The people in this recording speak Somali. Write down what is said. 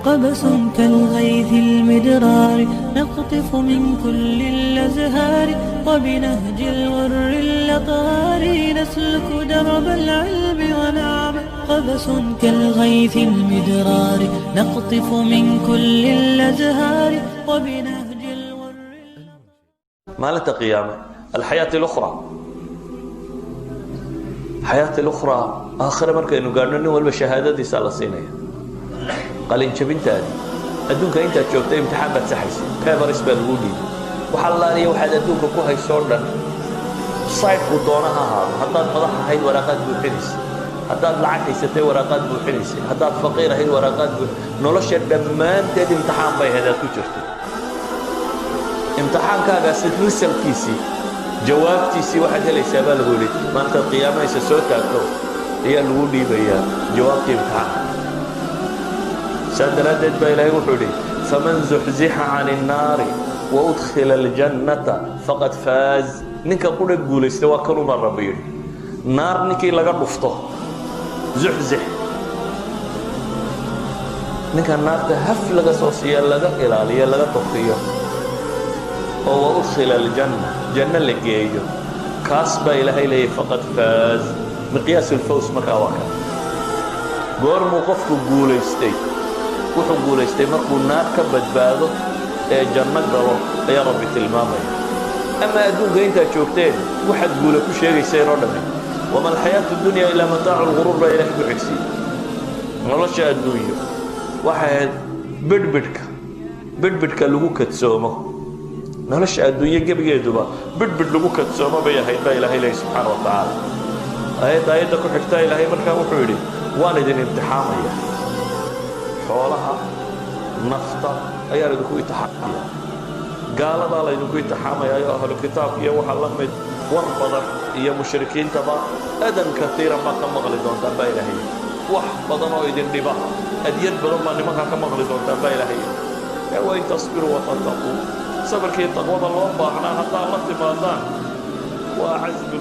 قبس كالغيث المدرار نقطف من كل الأزهار وبنهج الغر الأطهار نسلك درب العلم ونعمل قبس كالغيث المدرار نقطف من كل الأزهار وبنهج الغر. مالت قيامة الحياة الأخرى، حياة الأخرى آخر مركز إنه قالوا إنه والبشهادة دي سالسينية قالين شبنت هذه أدونك أنت تشوفت امتحان بتسحيس كيفرس بالودي وحلاني واحد أدونك كوهاي سوردن صايد قدونها هذا حتى مضحها هاي الورقات بوحريس حتى لعك يستوي ورقات بوحريس حتى فقيرة هاي الورقات نولش الدمان تدي امتحان باي هذا كوشرتي امتحان كذا سترسل كيسي جوابتيسي واحد اللي سبب الغولي ما أنت القيامة يسوتها هي الغولي بيا جوابتي امتحان سادرادت بإلهي وحولي فمن زحزح عن النار وأدخل الجنة فقد فاز نك قول يقول استوى كل مرة بيري نار نكي لقى رفته زحزح نك النار تهف لقى صوصية لقى إلالية لقى تقية وأدخل الجنة جنة لقيه كاسب إلهي لي فقد فاز مقياس الفوز مكاوكا قور موقفك قول استي wuxuu guulaystay markuu naar ka badbaado ee janno galo ayaa rabbi tilmaamay ama adduunka inta joogteen waxaad guula ku sheegayseen oo dhamay wama alxayaatu dunya ila mataacu lghuruur baa ilaahay ku xigsiiyey nolosha adduunyo waxaad bidhbidhka lagu kadsoomo nolosha adduunyo gebigeeduba bidhbidh lagu kadsoomo bay ahayd baa ilaahay leeyahay subxaana wa tacaala aayadda ku xigtaa ilaahay markaa wuxuu yidhi waan idin imtixaamaya xoolaha nafta ayaa idinku imtixaamaya gaaladaa la idinku imtixaamaya ayo ahlu kitaabka iyo waxa la mid war badan iyo mushrikiintaba adan katiiran baa ka maqli doontaan baa ilaahay wax badan oo idin dhiba adyad badan baa nimankaa ka maqli doontaan baa ilaahay wain tasbiruu watataquu sabarkii taqwada loo baahnaa haddaa la timaadaan waa casbi